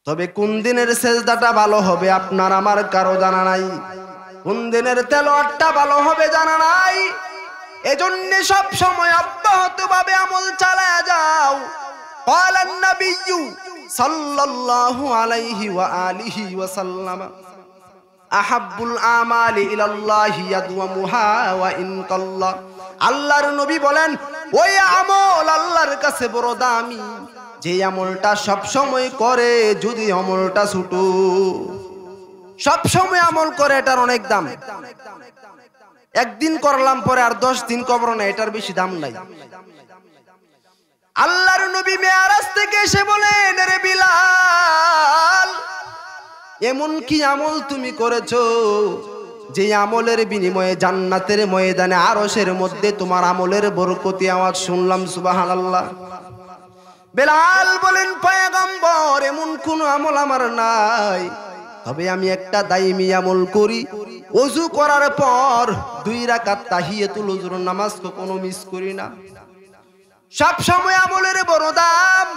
তবে কোন দিনের সেজদাটা ভালো হবে আপনার আমার কারো জানা নাই, কোন দিনের তেলাওয়াতটা ভালো হবে জানা নাই। এজন্য সব সময় অব্যাহতভাবে আমল চালায়া যাও। ক্বালান নাবিয়্যু সাল্লাল্লাহু আলাইহি ওয়া আলিহি ওয়া সাল্লাম আহাব্বুল আমালি ইলাল্লাহি ইয়াদওয়ামুহা ওয়া ইন কাল্লা। আল্লাহর নবী বলেন, ওই আমল আল্লাহর কাছে বড় দামি যে আমলটা সব সময় করে, যদি আমলটা ছোট। সব সময় আমল করে এটার অনেক দাম। একদিন করলাম পরে আর 10 দিন কবর না, এটার বেশি দাম নাই। আল্লাহর নবী মেরাজ থেকে এসে বলেন, রে বিলাল, এমন কি আমল তুমি করেছো যে আমলের বিনিময়ে জান্নাতের ময়দানে আরশের মধ্যে তোমার আমলের বরকতি আওয়াজ শুনলাম, সুবহানাল্লাহ। বিলাল বলেন, পয়গম্বর, এমন কোন আমল আমার নাই, তবে আমি একটা দাইমি আমল করি। ওযু করার পর 2 রাকাত তাহিয়াতুল ওযুর নামাজ কখনো মিস করি না। সব সময় আমলের বড় দাম।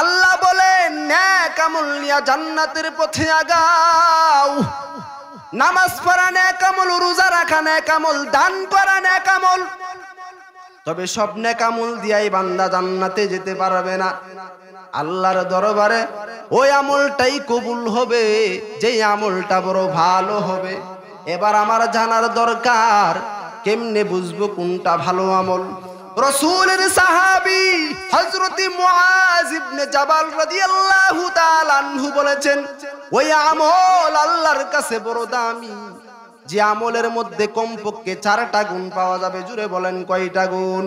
আল্লাহ বলেন, নেক আমল নিয়া জান্নাতের পথে আগাও। নামাজ পড়া নেক আমল, রোজা রাখা নেক আমল, দান করা নেক আমল। তবে সব নেক আমল দিয়াই বান্দা জান্নাতে যেতে পারবে না। আল্লাহর দরবারে ওই আমলটাই কবুল হবে যে আমলটা বড় ভালো হবে। এবার আমার জানার দরকার, কেমনে বুঝবো কোনটা ভালো আমল? রাসূলের সাহাবী হযরত মুআজ ইবনে জাবাল রাদিয়াল্লাহু তাআলা আনহু বলেছেন, ওই আমল আল্লাহর কাছে বড় দামি যে আমলের মধ্যে কমপক্ষে 4টা গুণ পাওয়া যাবে। জুড়ে বলেন, কয়টা গুণ?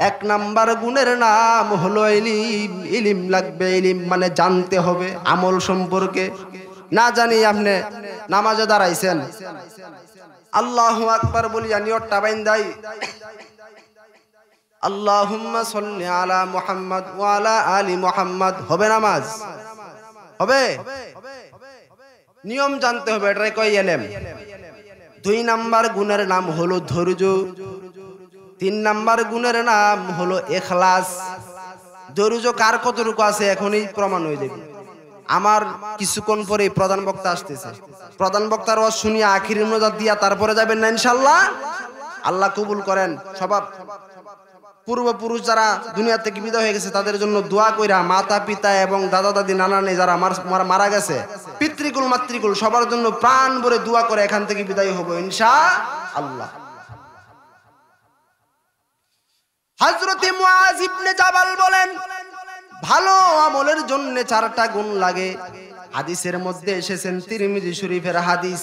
1 নাম্বার গুণের নাম হলো ইলম। ইলম লাগবে, ইলম মানে জানতে হবে আমল সম্পর্কে। না জানি আপনি নামাজে দাঁড়াইছেন, আল্লাহু আকবার বলিয়া নিয়তটা বাইন্দাই আল্লাহুম্মা সাল্লি আলা মুহাম্মদ ওয়া আলা আলি মুহাম্মদ, হবে নামাজ? হবে? নিয়ম জানতে হবে, এটাই কয় ইলম। 2 নাম্বার গুণের নাম হলো ধৈর্য। 3 নাম্বার গুণের নাম হলো ইখলাস। ধৈর্য কার কতটুকু আছে এখনই প্রমাণ হয়ে যাবে। আমার কিছুক্ষণ পরে প্রধান বক্তা আসতেছে, প্রধান বক্তার ওয়াজ শুনিয়া আখিরি মোনাজাত দিয়া তারপরে যাবেন না ইনশাআল্লাহ। আল্লাহ কবুল করেন। সবাব পূর্বপুরুষ যারা দুনিয়া থেকে বিদায় হয়ে গেছে তাদের জন্য দোয়া কইরা, মাতা পিতা এবং দাদা দাদি নানা নানি যারা মারা গেছে, পিতৃকুল মাতৃকুল সবার জন্য প্রাণ ভরে দোয়া করে এখান থেকে বিদায় হব ইনশাআল্লাহ। হযরত মুআজ ইবনে জাবাল বলেন, ভালো আমলের জন্য 4টা গুণ লাগে। হাদিসের মধ্যে এসেছেন, তিরমিজি শরীফের হাদিস।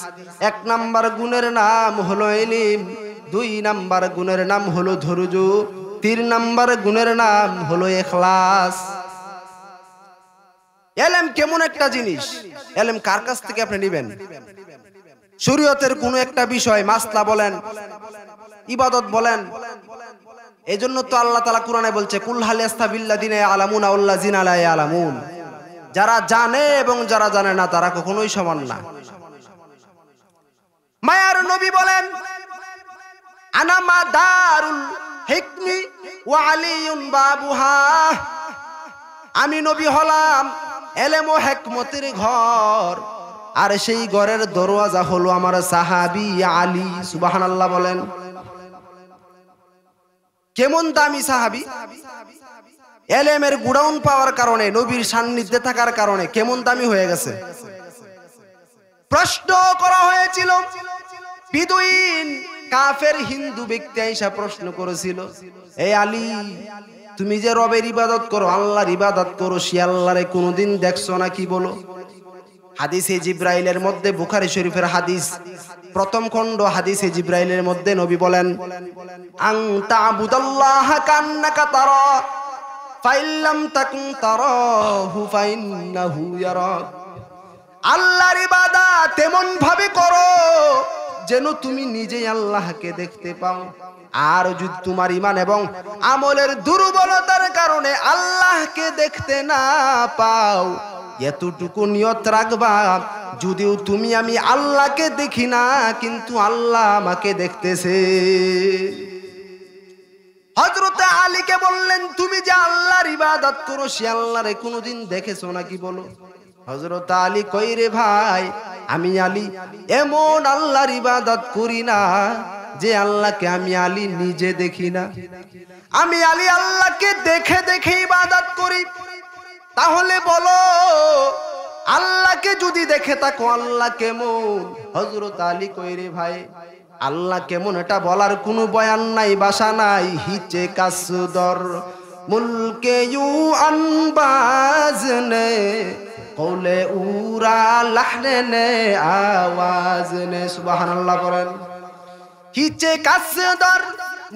1 নাম্বার গুণের নাম হলো ইলম, 2 নাম্বার গুণের নাম হলো ধৈর্য, 3 নাম্বার গুণের নাম হলো ইখলাস। ইলম কেমন একটা জিনিস? ইলম কার কাছ থেকে আপনি নেবেন? শরীয়তের কোন একটা বিষয়, মাসলা বলেন, ইবাদত বলেন। এজন্য তো আল্লাহ তাআলা কোরআনে বলছে, কুল হাল ইস্তাবিল্লাযিনা ইয়ালামুনা ওয়াল্লাযিনা লা ইয়ালামুন। যারা জানে এবং যারা জানে না তারা কখনোই সমান না। মায়ার নবী বলেন, আনা মাদারুল হিকমি ওয়া আলিয়ুন বাবুহা। আমি নবী হলাম ইলম ও হিকমতের ঘর, আর সেই ঘরের দরওয়াজা হলো আমার সাহাবী আলী। সুবহানাল্লাহ বলেন। কেমন দামি সাহাবী! ইলমের গুণাগুণ পাওয়ার কারণে, নবীর সান্নিধ্যে থাকার কারণে কেমন দামি হয়ে গেছে। প্রশ্ন করা হয়েছিল, বিদুইন কাফের হিন্দু ব্যক্তি আইসা প্রশ্ন করেছিল, এই আলী, তুমি যে রবের ইবাদত করো, আল্লাহর ইবাদত করো, সে আল্লাহরে কোনোদিন দেখছো নাকি বলো? হাদিসে জিব্রাইলের মধ্যে, বুখারী শরীফের হাদিস, 1ম খণ্ড হাদিসে জিব্রাইলের মধ্যে নবী বলেন, আনতা আবুদাল্লাহা কান্নাকা তারা ফাইল্লাম তাকুন তারাহু ফাইন্নাহু ইয়ারাক। আল্লাহর ইবাদত এমন ভাবে করো যেন তুমি নিজেই আল্লাহকে দেখতে পাও। আর যদি তোমার ঈমান এবং আমলের দুর্বলতার কারণে আল্লাহকে দেখতে না পাও, এতটুকু নিয়ত রাখবা, যদিও তুমি আমি আল্লাহকে দেখি না, কিন্তু আল্লাহ আমাকে দেখতেছে। হযরত আলীকে বললেন, তুমি যে আল্লাহর ইবাদত করো সে আল্লাহরে কোনোদিন দেখেছো নাকি বলো? হযরত আলী কই রে ভাই, আমি আলী এমন আল্লাহর ইবাদত করি না যে আল্লাহকে আমি আলী নিজে দেখি না। আমি আলী আল্লাহকে দেখে দেখে ইবাদত করি। তাহলে বলো, আল্লাহকে যদি দেখে থাকো আল্লাহ কেমন? হযরত আলী কই রে ভাই, আল্লাহ কেমন এটা বলার কোনো বয়ান নাই, ভাষা নাই। হিচে কাসদর মুলকে ইউ আনবাজ নে কৌলে উরা লাহনে নে আওয়াজ নে। সুবহানাল্লাহ করেন। হিচে কাসদর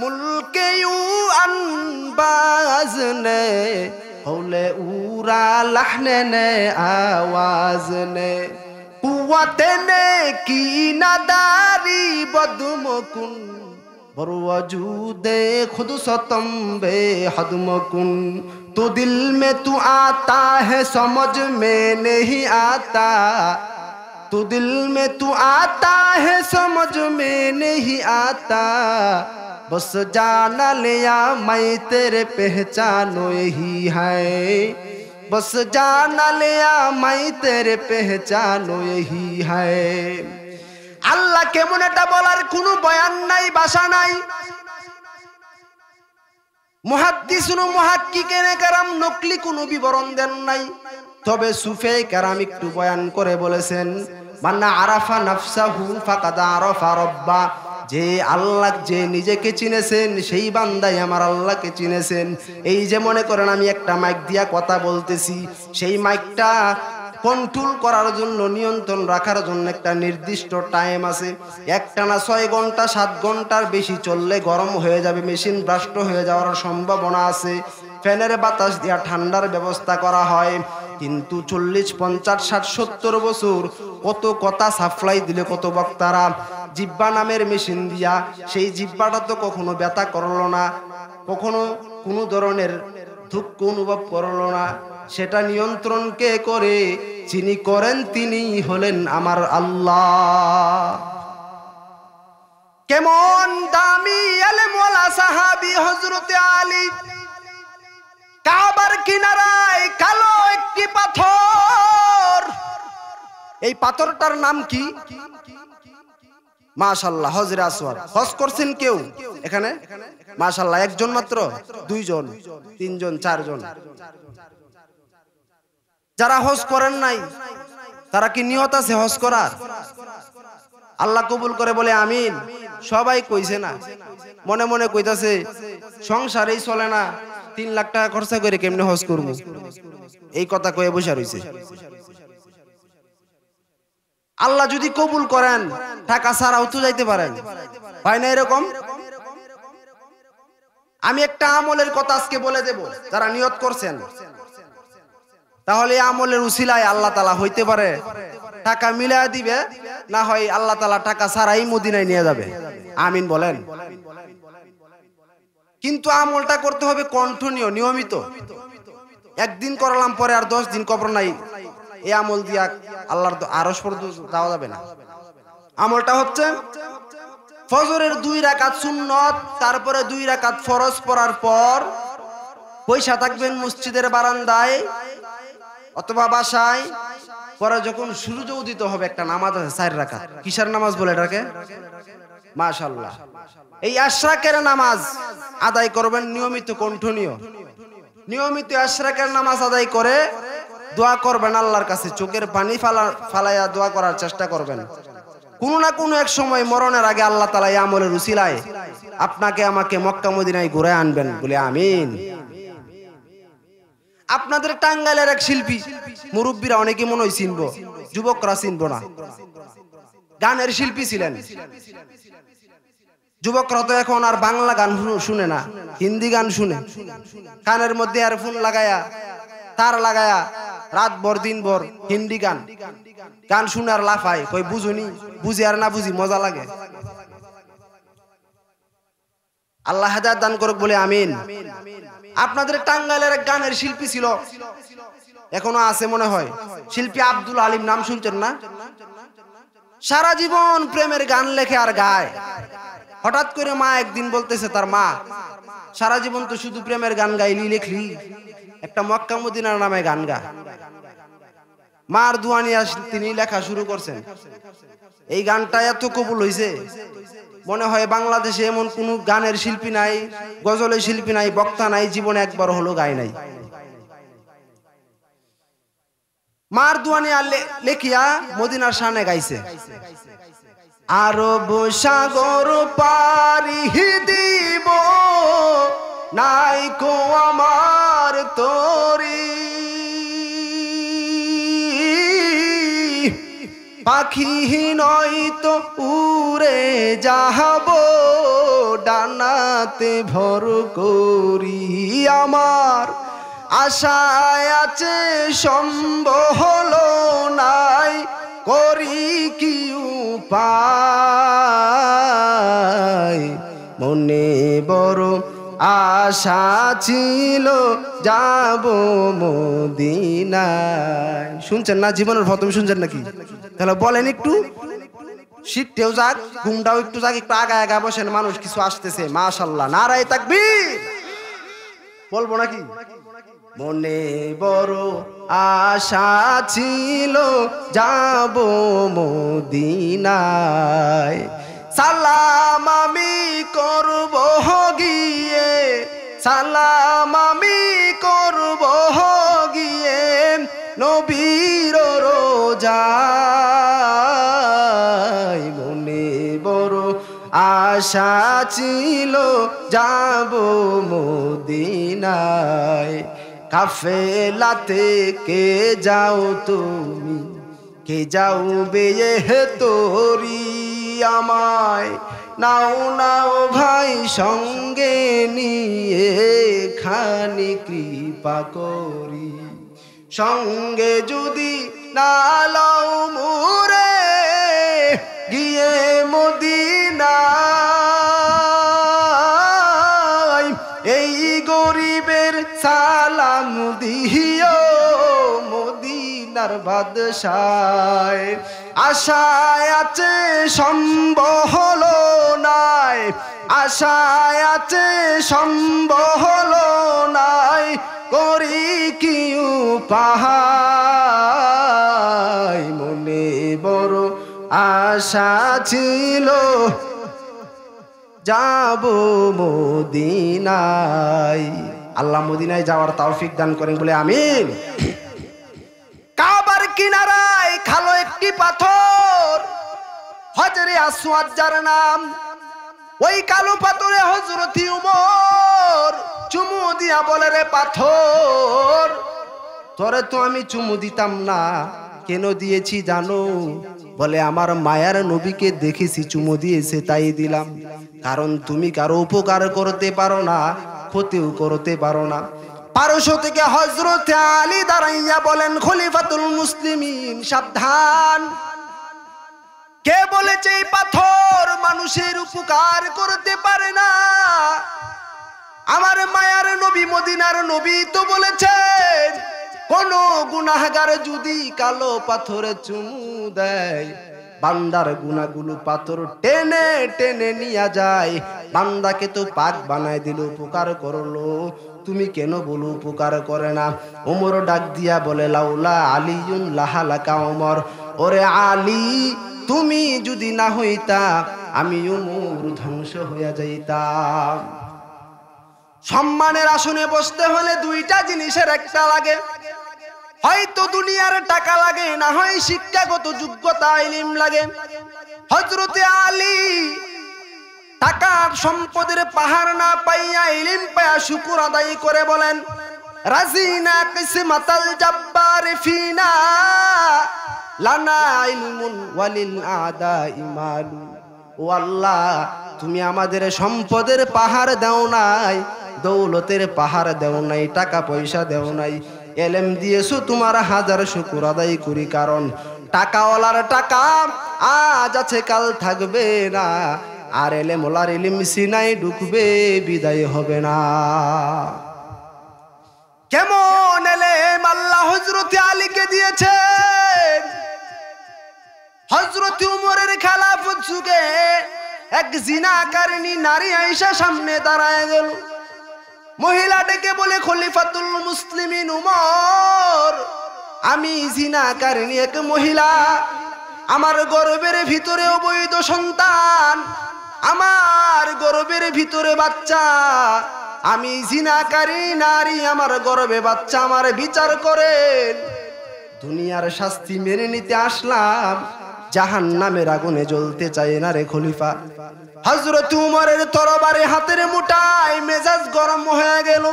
মুলকে ইউ আনবাজ নে কৌলে উরা লাহনে নে আওয়াজ নে কুওয়াতে নে কি নাদারি বদমকুন बरवजूदे खुद सतम बेहदमकुन। तो दिल में तू आता है समझ में नहीं आता, तो दिल में तू आता है समझ में नहीं आता। बस जाना लिया मैं तेरे पहचानो यही है, बस जाना लिया मैं तेरे पहचानो यही है। আল্লাহ কেমন এটা বলার কোনো বয়ান নাই, ভাষা নাই। মুহাদ্দিসুন মুহাক্কিকিন কেরাম নকলি কোনো বিবরণ দেন নাই। তবে সুফি কেরাম একটু বয়ান করে বলেছেন, মান্না আরাফা নাফসাহু ফাকাদ আরাফা রাব্বা। যে আল্লাহ যে নিজেকে চিনেছেন সেই বান্দাই আমার আল্লাহকে চিনেছেন। এই যে মনে করেন আমি একটা মাইক দিয়া কথা বলতেছি, সেই মাইকটা কন্ট্রোল করার জন্য, নিয়ন্ত্রণ রাখার জন্য একটা নির্দিষ্ট টাইম আছে। একটানা 6 ঘন্টা 7 ঘন্টার বেশি চললে গরম হয়ে যাবে, মেশিন ব্রাস্ট হয়ে যাওয়ার সম্ভাবনা আছে। ফ্যানের বাতাস দিয়া ঠান্ডার ব্যবস্থা করা হয়। কিন্তু 40, 50, 60, 70 বছর কত কথা সাপ্লাই দিলে কত বক্তারা জিব্বা নামের মেশিন দিয়া, সেই জিব্বাটা তো কখনো ব্যথা করলো না, কখনো কোনো ধরনের দুঃখ অনুভব করলো না। সেটা নিয়ন্ত্রণ কে করে? যিনি করেন তিনি হলেন আমার আল্লাহ। কেমন দামি আলেমওয়ালা সাহাবী হযরত আলী। কাবার কিনারায় কালো একটি পাথর, এই পাথরটার নাম কি? মাশাআল্লাহ, হজরে আসওয়াদ। হজ করছেন কেউ এখানে? মাশাআল্লাহ, একজন মাত্র, 2 জন, 3 জন, 4 জন। যারা হজ করেন নাই তারা কি নিয়ত আছে হজ করার? আল্লাহ কবুল করে বলে আমিন। সবাই কইছে না, মনে মনে কইতাছে সংসারেই চলে না, 3 লাখ টাকা খরচা করে কেমনে হজ করব, এই কথা কয়ে বসে রইছে। আল্লাহ যদি কবুল করেন টাকা ছাড়াও তো যাইতে পারেন, হয় না এরকম? আমি একটা আমলের কথা আজকে বলে দেব, যারা নিয়ত করছেন তাহলে আমলের উসিলায় আল্লাহ তাআলা হইতে পারে টাকা মিলায়া দিবে, না হয় আল্লাহ তাআলা টাকা ছাড়াই মদিনায় নিয়ে যাবে। আমিন বলেন। কিন্তু আমলটা করতে হবে কন্টিনিউ, নিয়মিত। একদিন করলাম পরে আর 10 দিন কবর নাই, এই আমল দিয়া আল্লাহর আরশ পর্যন্ত যাওয়া যাবে না। আমলটা হচ্ছে ফজরের 2 রাকাত সুন্নত, তারপরে 2 রাকাত ফরজ পড়ার পর পয়সা থাকবেন মসজিদের বারান্দায় অথবা বাসায়। পরে যখন সূর্য উদিত হবে একটা নামাজ আছে 4 রাকাত। কিসের নামাজ বলে এটাকে? মাশাআল্লাহ। এই আশরাকের নামাজ আদায় করবেন নিয়মিত, কন্টিনিউ। নিয়মিত আশরাকের নামাজ আদায় করে দোয়া করবেন আল্লাহর কাছে, চোখের পানি ফালাইয়া দোয়া করার চেষ্টা করবেন। কোনো না কোনো এক সময় মরণের আগে আল্লাহ তাআলা এই আমলের উসিলায় আপনাকে আমাকে মক্কা মদিনায় ঘুরে আনবেন, বলে আমিন। আপনাদের টাঙ্গাইলের এক শিল্পী, মুরব্বীরা অনেকে মনে হয় চিনবো, যুবকরা চিনবো না, গানের শিল্পী ছিলেন। যুবকরা তো এখন আর বাংলা গান শুনে না, হিন্দি গান শুনে। কানের মধ্যে ইয়ারফোন লাগায়া, তার লাগায়া রাত ভর দিন ভর হিন্দি গান গান শুনে আর লাফায়, কই বুঝুনি, বুঝি আর না বুঝি মজা লাগে। আল্লাহ হেদায়েত দান করুক, বলে আমিন। আপনাদের টাঙ্গাইলের এক গানের শিল্পী ছিল, এখনো আছে মনে হয়, শিল্পী আব্দুল আলিম, নাম শুনছেন না? সারা জীবন প্রেমের গান লেখে আর গায়। হঠাৎ করে মা একদিন বলতেছে, তার মা সারা জীবন তো শুধু প্রেমের গান গাইলি, লেখলি, একটা মক্কা মদিনার নামে গান গা। মার দোয়া নিয়ে তিনি লেখা শুরু করছেন। এই গানটা এত কবুল হয়েছে, মনে হয় বাংলাদেশে এমন কোন গানের শিল্পী নাই, গজলের শিল্পী নাই, বক্তা নাই, জীবনে একবার হলো গায় নাই। মার দোয়া নিয়ে লেখিয়া মদিনার শানে গাইছে। আরব সাগর পারি দিব নাই কো আমার তোরি, পাখি নয় তো উড়ে যাব ডানাতে ভর করি, আমার আশায় আছে সম্ভব হলো নাই, করি কি উপায়, মনে বড় আশা ছিল যাব মদিনায়। শুনছেন না? জীবনের প্রথম শুনছেন নাকি? তাহলে বলেন একটু, শীতটাও যাক, ঘুমটাও একটু যাক, একটু আগা আগা বসেন, মানুষ কিছু আসতেছে। মাশাআল্লাহ, নারায়ে তাকবীর বলবো নাকি? মনে বড় আশা ছিল যাব মদিনায়, সালাম আমি করব গিয়ে, সালাম আমি করব গিয়ে নবীর রোজায়, মনে বড় আশা ছিল যাব মদিনায়। কাফেলাতে কে যাও তুমি, কে যাও হে তোরি, আমায় নাও নাও ভাই সঙ্গে নিয়ে, খানি কৃপা করি, সঙ্গে যদি না লাও মোরে গিয়ে মদিনায়, এই গরিবের সালাম দিও মদিনার বাদশায়, আশায় আছে সম্ভব হলো নাই, আশায় আছে সম্ভব হলো নাই, করি কি উপায়, মনে বড় আশা ছিল যাব মদিনায়। আল্লাহ মদিনায় যাওয়ার তৌফিক দান করেন বলে আমিন। কাবার কিনারায় খালো একটি পাথর, হজরে আসওয়াদ যার নাম, ওই কালো পাথরে হযরত উমর চুমু দিয়া বলে, রে পাথর তোরে তো আমি চুমু দিতাম না, কেন দিয়েছি জানো? বলে আমার মায়ার নবীকে দেখেছি চুমু দিয়েছে তাই দিলাম, কারণ তুমি কারো উপকার করতে পারো না, ক্ষতিও করতে পারো না। পারস্য থেকে হযরত আলী দাঁড়াইয়া বলেন, খলিফাতুল মুসলিমিন সাবধান, কে বলেছে এই পাথর মানুষের উপকার করতে পারে না? আমার মায়ার নবী মদিনার নবী তো বলেছেন, কোন গুনাহগার যদি কালো পাথরে চুমু দেয়, বান্দার গুনাহগুলো পাথর টেনে টেনে নিয়ে যায়, বান্দাকে তো পাক বানায় দিল, উপকার করলো, তুমি কেন বলো উপকার করে না? ওমর ডাক দিয়া বলে, লাউলা আলিউন লাহালাকা ওমর, ওরে আলী তুমি যদি না হইতা আমি ওমর ধ্বংস হইয়া যাইতাম। সম্মানের আসনে বসতে হলে দুইটা জিনিসের একটা লাগে, হয়তো দুনিয়ার টাকা লাগে, না হয় শিক্ষাগত যোগ্যতা ইলম লাগে। হযরতে আলী টাকা সম্পদের পাহাড় না পাইয়া ইলম পায়া শুকর আদায় করে বলেন, রাজিনা কিসমাতাল জাব্বার ফিনা লানা ইলমুন ওয়ালিল আদা ইমালু। ও আল্লাহ, তুমি আমাদের সম্পদের পাহাড় দাও নাই, দৌলতের পাহাড় দেও নাই, টাকা পয়সা দেও নাই, এলেম দিয়েছো, তোমার হাজার শুকর আদায় করি, কারণ টাকাওয়ালার টাকা আজ আছে কাল থাকবে না, আর এলেমওয়ালার ইলম সিনাই ঢুকবে বিদায় হবে না। কেমন এলেম আল্লাহ হযরতে আলীকে দিয়েছেন। হযরত উমরের খেলাফত যুগে এক জিনাকারিনী নারী আয়েশা সামনে দাঁড়ায় গেল। মহিলা ডেকে বলে, খলিফাতুল মুসলিমিন উমর, আমি জিনাকারিনী এক মহিলা, আমার গর্ভের ভিতরে অবৈধ সন্তান, আমার গর্ভের ভিতরে বাচ্চা, আমি জিনাকারী নারী, আমার গর্ভে বাচ্চা, আমার বিচার করেন। দুনিয়ার শাস্তি মেনে নিতে আসলাম, জাহান্নামের আগুনে জ্বলতে চাই না রে খলিফা। হযরত উমরের তরবারি হাতের মুঠায়, মেজাজ গরম হয়ে গেল।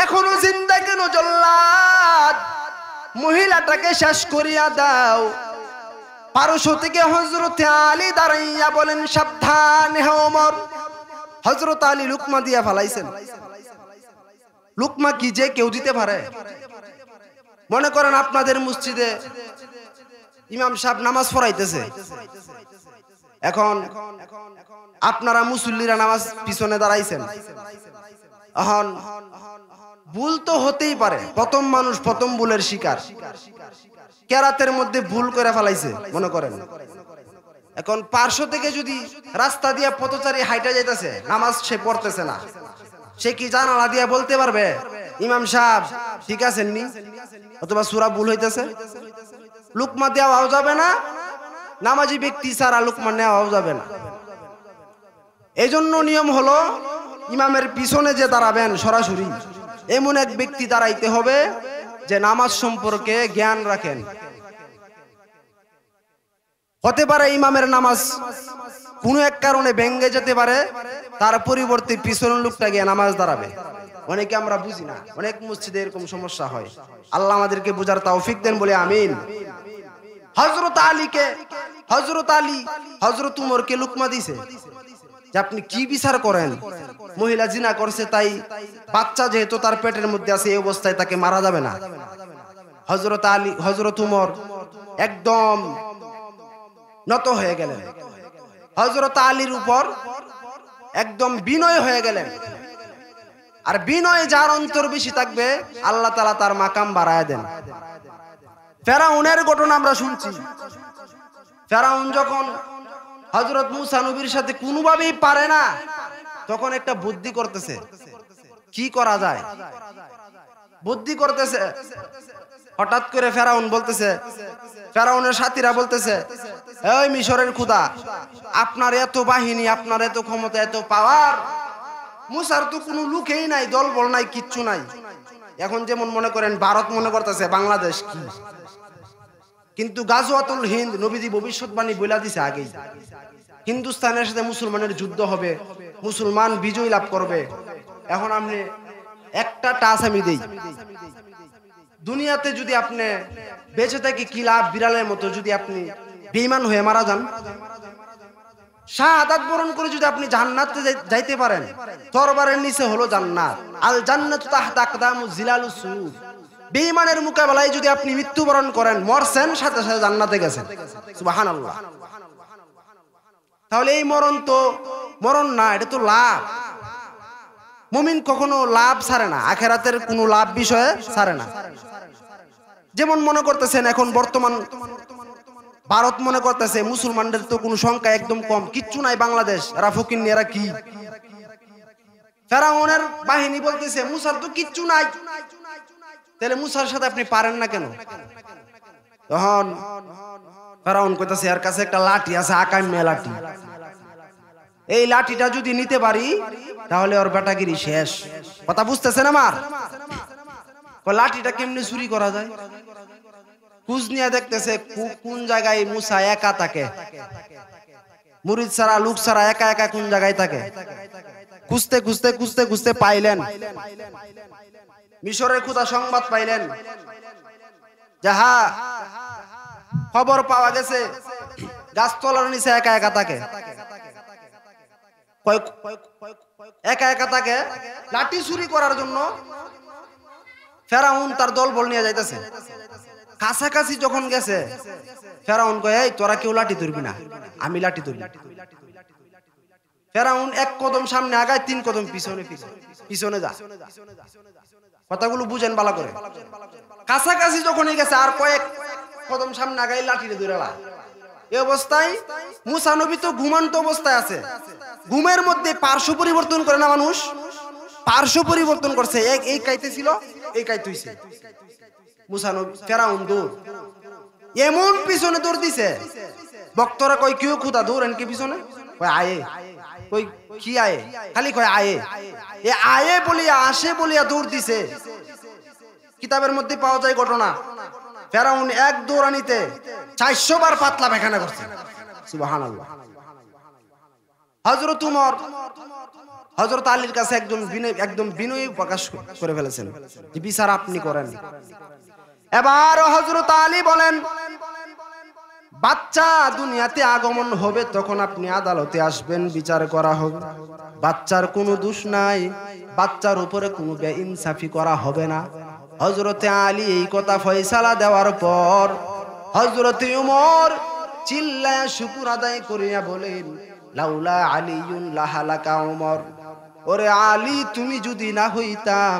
এখনো জিন্দা কেন জল্লাদ? মহিলাটাকে শেষ করিয়া দাও। পারস্য থেকে হযরত আলী দাঁড়াইয়া বলেন, সাবধান হে ওমর। হযরত আলী লুকমা দিয়া ফেলাইছেন। লুকমা কি যে কেউ দিতে পারে? মনে করেন আপনাদের মসজিদে ইমাম সাহেব নামাজ পড়াইতেছে, এখন আপনারা মুসল্লিরা নামাজ পিছনে দাঁড়াইছেন। এখন ভুল তো হতেই পারে, প্রথম মানুষ প্রথম ভুলের শিকার। কেরাতের মধ্যে ভুল করে ফেলাইছে মনে করেন। এখন পার্শ্ব থেকে যদি রাস্তা দিয়া পথচারী হাইটা যাইতেছে, নামাজ সে পড়তেছে না, সে কি জানালা দিয়া বলতে পারবে ইমাম সাহেব ঠিক আছেন নি, অথবা সূরা ভুল হইতেছে? লুকমা দেওয়াও যাবে না, নামাজি ব্যক্তি ছাড়া লুকমা নেওয়াও যাবে না। এই জন্য নিয়ম হলো, ইমামের পিছনে যে দাঁড়াবেন সরাসরি এমন এক ব্যক্তি দাঁড়াইতে হবে যে নামাজ সম্পর্কে জ্ঞান রাখেন। হতে পারে ইমামের নামাজ কোনো এক কারণে ভেঙে যেতে পারে, তার পরিবর্তে পিছনের লোকটা গিয়ে নামাজ দাঁড়াবে। অনেকে আমরা বুঝি না, অনেক মসজিদে এরকম সমস্যা হয়। আল্লাহ আমাদেরকে বুঝার তৌফিক দেন বলে আমিন। হযরত আলীকে, হযরত আলী হযরত উমরকে লুকমা দিয়েছে যে আপনি কি বিচার করেন? মহিলা জিনা করছে, তাই বাচ্চা যেহেতু তার পেটের মধ্যে আছে, এই অবস্থায় তাকে মারা যাবে না। হযরত আলী, হযরত উমর একদম নত হয়ে গেলেন, হযরত আলীর উপর একদম বিনয় হয়ে গেলেন। আর বিনয় যার অন্তর বেশি থাকবে, আল্লাহ তাআলা তার মাকাম বাড়ায় দেন। ফেরাউনের ঘটনা আমরা শুনছি। ফেরাউন যখন হযরত মুসা নবীর সাথে কোনোভাবেই পারে না, তখন একটা বুদ্ধি করতেছে, কি করা যায় বুদ্ধি করতেছে। হঠাৎ করে ফেরাউন বলতেছে, ফেরাউনের সাথীরা বলতেছে, এই মিশরের খোদা, আপনার এত বাহিনী, আপনার এত ক্ষমতা, এত পাওয়ার, মুসার তো কোনো লুকেই নাই, দলবল নাই, কিচ্ছু নাই। এখন যেমন মনে করেন ভারত মনে করতেছে বাংলাদেশ কি, কিন্তু গাজওয়াতুল হিন্দ নবীজি ভবিষ্যৎবাণী বলে দিছে আগেই, হিন্দুস্তানের সাথে মুসলমানের যুদ্ধ হবে, মুসলমান বিজয় লাভ করবে। এখন আপনি একটা টাচ আমি দেই, দুনিয়াতে যদি আপনি বেঁচে থাকি কি লাভ? বিড়ালের মতো যদি আপনি বেঈমান হয়ে মারা যান, শাহাদাত বরণ করে যদি আপনি জান্নাতে যাইতে পারেন, তরবারের নিচে হলো জান্নাত, আল জান্নাতু তাহতা আকদামু জিলালুস সুয়ুফ। বেঈমানের মোকাবেলায় যদি আপনি মৃত্যুবরণ করেন, মরছেন, সাথে সাথে জান্নাতে গেছেন। সুবহানাল্লাহ। তাহলে এই মরণ তো মরণ না, এটা তো লাভ। মুমিন কখনো লাভ ছাড়ে না, আখিরাতের কোনো লাভ বিষয়ে ছাড়ে না। যেমন মনে করতেছেন এখন বর্তমান ভারত মনে করতেছে মুসলমানদের তো কোনো সংখ্যা একদম কম, কিচ্ছু নাই বাংলাদেশ, এরা ফকিন্নি, এরা কি? ফেরাউনের বাহিনী বলতেছে মুসার তো কিচ্ছু নাই, তাহলে মুসার সাথে আপনি পারেন না কেন? তখন ফেরাউন কইতাছে এর কাছে একটা লাঠি আছে, আকাইম্যা লাঠি, এই লাঠিটা যদি নিতে পারি তাহলে ওর বেটাগিরি শেষ। কথা বুঝতেছেন আমার? লাঠিটা কেমনে চুরি করা যায়? খুঁজ নিয়ে দেখতেছে কোন জায়গায় মুসা একা থাকে, মুরিদ ছাড়া, লোক ছাড়া একা একা কোন জায়গায় থাকে। খুঁজতে খুঁজতে খুঁজতে খুঁজতে পাইলেন, মিশরের খোদা সংবাদ পাইলেন যে হ্যাঁ, খবর পাওয়া গেছে গাছতলার নিচে একা একা থাকে, একা একা থাকে। লাঠি চুরি করার জন্য ফেরাউন তার দলবল নিয়ে যাইতেছে। কাছাকাছি যখন গেছে, ফেরাউন কয় এই তোরা কেউ লাঠি ধরবি না, আমি লাঠি ধরবি। ফেরাউন এক কদম সামনে আগায়, 3 কদম পিছনে পিছনে যা। কথাগুলো বুঝেন ভালো করে। কাছাকাছি যখনই গেছে, আর কয়েক কদম সামনে আগায় লাঠিতে ধরে লা। এই অবস্থায় মুসা নবী তো ঘুমান্ত অবস্থায় আছে, ঘুমের মধ্যে পার্শ্ব পরিবর্তন করে না মানুষ, পার্শ্ব পরিবর্তন করছে, এই কাইতে ছিল এই কাইতে হইছে। মুসা নবী ফেরাউন দৌড়, এমন পিছনে দৌড় দিছে, বক্তরা কয় কেউ খুদা দৌড়েন কি পিছনে, কয় আয়ে, কই কি আয়ে, খালি কয় আয়ে, এ আয়ে বলিয়া আসে বলিয়া দৌড় দিছে। কিতাবের মধ্যে পাওয়া যায় ঘটনা, ফেরাউন এক দৌড়ানিতে 400 বার পাতলা পায়খানা করছে। সুবহানাল্লাহ। হযরত উমর হযরত আলীর কাছে একদম বিনয়ী প্রকাশ করে ফেলেছেন যে বিচার আপনি করেন। এবার হযরত আলী বলেন, বাচ্চা দুনিয়াতে আগমন হবে তখন আপনি আদালতে আসবেন, বিচার করা হবে। বাচ্চার কোনো দোষ নাই, বাচ্চার উপরে কোনো বেইনসাফি করা হবে না। হযরতে আলী এই কথা ফয়সালা দেওয়ার পর হযরতে উমর চিল্লায়া শুকর আদায় করিয়া বলেন, লাউলা আলিয়ুন লাহালাকা উমর, ওরে আলী তুমি যদি না হইতাম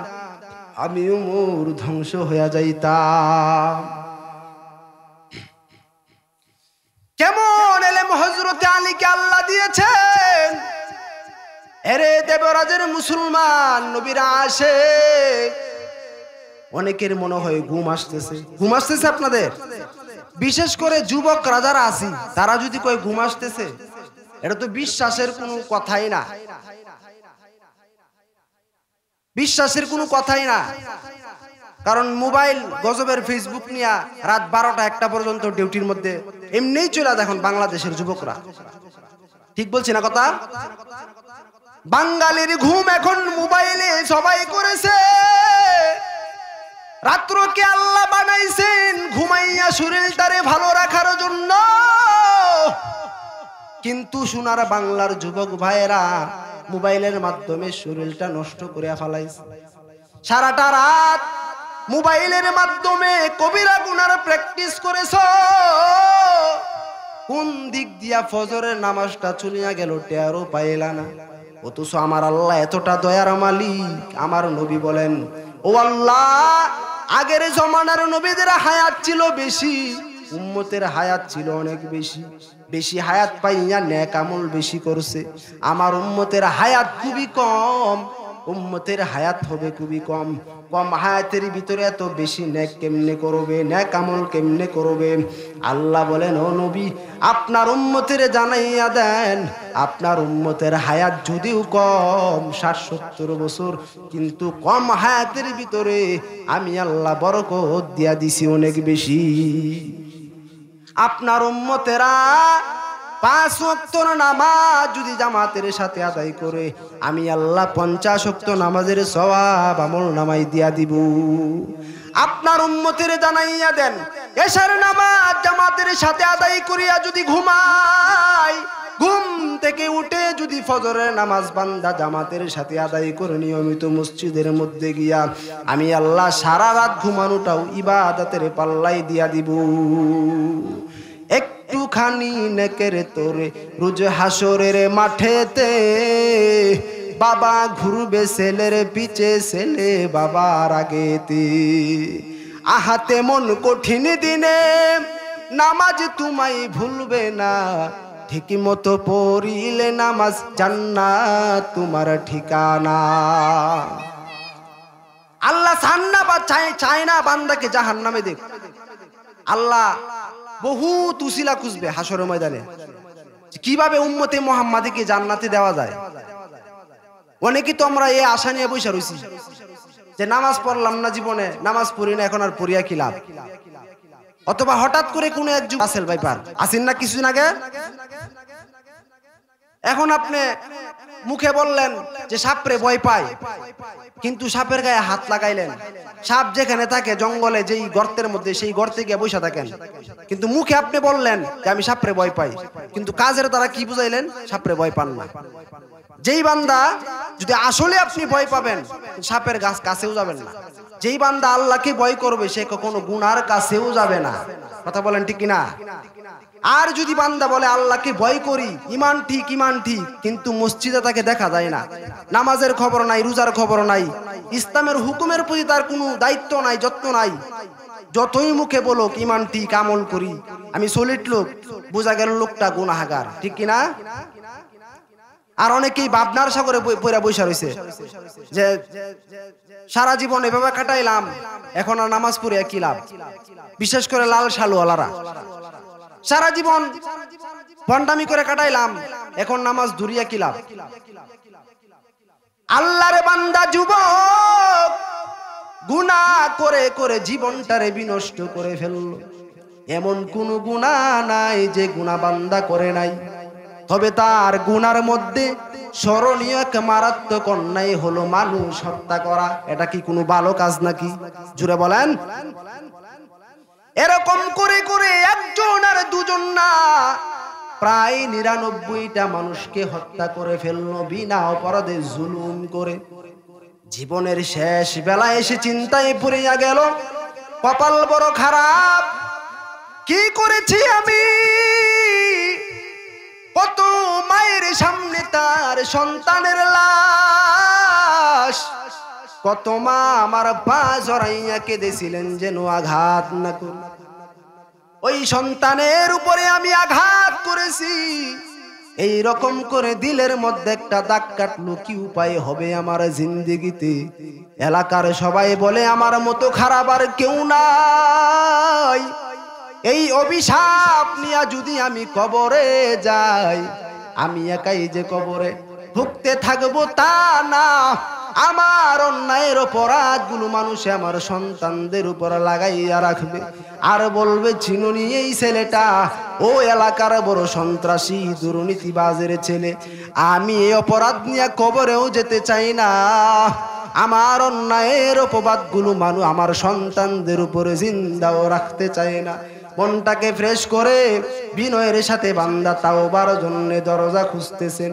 আমি উমর ধ্বংস হইয়া যাইতাম। কেমন এলেম হযরতে আলীকে আল্লাহ দিয়েছেন। এরে দেবরাজের মুসলমান নবীরা আসে, অনেকের মনে হয় ঘুম আসতেছে, ঘুম আসতেছে আপনাদের, বিশেষ করে যুবকরা যারা আছি তারা যদি কয় ঘুম আসতেছে, এটা তো বিশ্বাসের কোনো কথাই না, বিশ্বাসের কোনো কথাই না। কারণ মোবাইল গজবের ফেসবুক নিয়ে রাত 12টা-1টা পর্যন্ত ডিউটির মধ্যে এমনিই চলে দেখুন বাংলাদেশের যুবকরা, ঠিক বলছি না কথা? বাঙালির ঘুম এখন মোবাইলে সবাই করেছে। রাত্রকে আল্লাহ বানাইছেন ঘুমাইয়া শরীরটারে ভালো রাখার জন্য, কিন্তু সোনার বাংলার যুবক ভাইয়েরা মোবাইলের মাধ্যমে শরীরটা নষ্ট করে ফেলাইছে। সারাটা রাত মোবাইলের মাধ্যমে কবিরা গুনার প্র্যাকটিস করেছ, কোন দিক দিয়া ফজরের নামাজটা চলিয়া গেল টেরও পাইলা না। অথচ আমার আল্লাহ এতটা দয়ার মালিক, আমার নবী বলেন, ও আল্লাহ আগের জমানার নবীদের হায়াত ছিল বেশি, উম্মতের হায়াত ছিল অনেক বেশি, বেশি হায়াত পাইয়া নেক আমল বেশি করছে। আমার উম্মতের হায়াত খুবই কম, উম্মতের হায়াত হবে খুবই কম। কম হায়াতের ভিতরে এত বেশি নেক কেমনে করবে, নেক আমল কেমনে করবে? আল্লাহ বলেন, ও নবী আপনার উম্মতের জানাইয়া দেন, আপনার উম্মতের হায়াত যদিও কম 60-70 বছর, কিন্তু কম হায়াতের ভিতরে আমি আল্লাহ বরকত দিয়া দিছি অনেক বেশি। আপনার উম্মতেরা 5 ওয়াক্ত নামাজ যদি জামাতের সাথে আদায় করে, আমি আল্লাহ 50 ওয়াক্ত নামাজের সওয়াব আমল নামাই দিয়া দিব। আপনার উম্মতের জানাইয়া দেন, এশার নামাজ জামাতের সাথে আদায় করিয়া যদি ঘুমায়, ঘুম থেকে উঠে যদি ফজরের নামাজ বান্দা জামাতের সাথে আদায় করে নিয়মিত মসজিদের মধ্যে গিয়া, আমি আল্লাহ সারা রাত ঘুমানোটাও ইবাদতের পাল্লাই দিয়া দিব। একটুখানি নেকের তোরে রোজ হাসরের মাঠেতে, বাবা ঘুরবে ছেলের পিছে, ছেলে বাবার আগেতে। আহাতে মন কঠিন দিনে নামাজ তোমায় ভুলবে না, ঠিক মতো পড়িলে নামাজ জান্নাত তোমার ঠিকানা। আল্লাহ চান বা চায় না বান্দাকে জাহান্নামে দেখ। আল্লাহ বহুত উসিলা খুঁজবে হাসরের ময়দানে, কিভাবে উম্মতে মুহাম্মাদীকে জান্নাতে দেওয়া যায়। অনেকে তো আমরা এই আশা নিয়ে বসে রয়েছি যে নামাজ পড়লাম না জীবনে, নামাজ পড়ি না, এখন আর পড়িয়া কি লাভ? অথবা হঠাৎ করে কোনো এক যুগ আসেল ভাইপার আসেন না কিছুদিন আগে, এখন আপনি মুখে বললেন যে সাপরে ভয় পায়, কিন্তু সাপের গায়ে হাত লাগাইলেন। সাপ যেখানে থাকে জঙ্গলে যেই গর্তের মধ্যে, সেই গর্তে গিয়ে বসে থাকেন, কিন্তু মুখে আপনি বললেন যে আমি সাপরে ভয় পাই, কিন্তু কাজের দ্বারা কি বুঝাইলেন? সাপরে ভয় পান না। যেই বান্দা যদি আসলে আপনি ভয় পাবেন, সাপের গাছ কাছেও যাবেন না। যেই বান্দা আল্লাহকে ভয় করবে সে কখনো গুনার কাছেও যাবে না। কথা বলেন ঠিক কিনা? আর যদি বান্দা বলে আল্লাহকে ভয় করি, ইমান ঠিক কিন্তু মসজিদে তাকে দেখা যায় না, নামাজের খবর নাই, রোজার খবর নাই, ইসলামের হুকুমের প্রতি তার কোনো দায়িত্ব নাই, যত্ন নাই, যতই মুখে বলো ইমান ঠিক, আমল করি, আমি সলিড লোক, বোঝা গেল লোকটা গুনাহগার, ঠিক কিনা? আর অনেকেই ভাবনার সাগরে পয়রা বৈশা রয়েছে যে সারা জীবন এভাবে কাটাইলাম, এখন আর নামাজ পড়ে কি লাভ? বিশেষ করে লাল শালুওয়ালারা সারা জীবন ভণ্ডামি করে কাটাইলাম, এখন নামাজ ধরিয়া কি লাভ? আল্লাহর বান্দা যুবক গুনাহ করে করে জীবনটারে বিনষ্ট করে ফেললো। এমন কোন গুনাহ নাই যে গুনাহ বান্দা করে নাই, তবে তার গুনার মধ্যে স্মরণীয় এক মারাত্মক অন্যায় হলো মানুষ হত্যা করা। এটা কি কোনো ভালো কাজ নাকি? জুড়ে বলেন। এরকম করে করে একজন আর দুজন না, প্রায় ৯৯টা মানুষকে হত্যা করে ফেললো বিনা অপরাধে জুলুম করে। জীবনের শেষ বেলায় এসে চিন্তায় পড়িয়া গেল, কপাল বড় খারাপ, কি করেছি আমি? কত মায়ের সামনে তার সন্তানের লাশ, কত মা আমার পা জড়াইয়া কেঁদেছিলেন যেন আঘাত না করি। ওই সন্তানের উপরে আমি আঘাত করেছি, এই রকম করে দিলের মধ্যে একটা দাগ কাটলো। কি উপায় হবে আমার জিন্দেগিতে? এলাকার সবাই বলে আমার মতো খারাপ আর কেউ নাই। এই অভিশাপ নিয়ে যদি আমি কবরে যাই, আমি একাই যে কবরে ভুগতে থাকবো তা না, আমার অন্যায়ের অপরাধগুলো মানুষে আমার সন্তানদের উপর লাগাইয়া রাখবে, আর বলবে চিনুনি এই ছেলেটা ও এলাকার বড় সন্ত্রাসী দুর্নীতিবাজের ছেলে। আমি এই অপরাধ নিয়ে কবরেও যেতে চাই না। আমার অন্যায়ের অপবাদগুলো আমার সন্তানদের উপরে জিন্দাও রাখতে চাই না। মনটাকে ফ্রেশ করে বিনয়ের সাথে বান্দা তাওবার জন্য দরজা খুঁজতেছেন।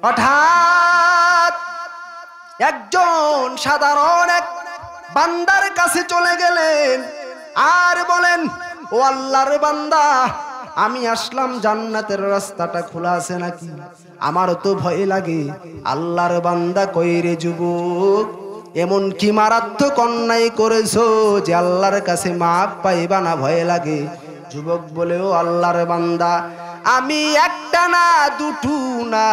হঠাৎ একজন সাধারণ এক বান্দার কাছে চলে গেলেন আর বলেন, ও আল্লাহর বান্দা, আমি আসলাম, জান্নাতের রাস্তাটা খোলা আছে নাকি? আমার তো ভয় লাগে। আল্লাহর বান্দা কই রে যুবক, এমন কি মারাত্মক অন্যায় করেছো যে আল্লাহর কাছে মাপ পাইবা না ভয় লাগে? যুবক বলে, ও আল্লাহর বান্দা, আমি একটা না দুটো না,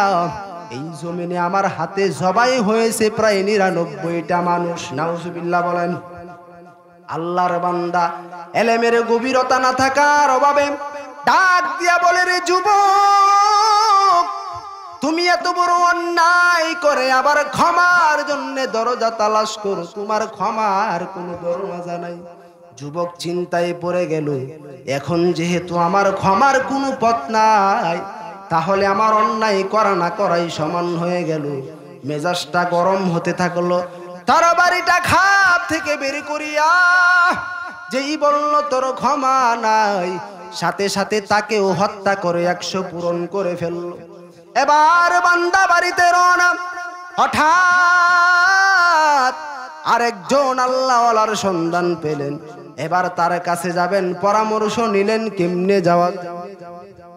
এই জমিনে আমার হাতে জবাই হয়েছে প্রায় ৯৯টা মানুষ। নাউজুবিল্লাহ বলেন। আল্লাহর বান্দা এলেমের গভীরতা না থাকার অভাবে ডাক দিয়া বলে, রে যুবক, তুমি এত বড় অন্যায় করে আবার ক্ষমার জন্য দরজা তালাশ করো, তোমার ক্ষমার কোনো দরজা নাই। যুবক চিন্তায় পড়ে গেল, এখন যেহেতু আমার ক্ষমার কোনো পথ নাই, তাহলে আমার অন্যায় করা না করাই সমান হয়ে গেল। মেজাজটা গরম হতে থাকলো। তার বাড়িটা খাপ থেকে বের করিয়া যেই বলল তোর ক্ষমা নাই, সাথে সাথে তাকেও হত্যা করে ১০০ পূরণ করে ফেলল। এবার বান্দা বাড়িতে রওনা। হঠাৎ আরেকজন আল্লাহওয়ালার সন্ধান পেলেন। এবার তার কাছে যাবেন, পরামর্শ নিলেন কেমনে যাওয়া।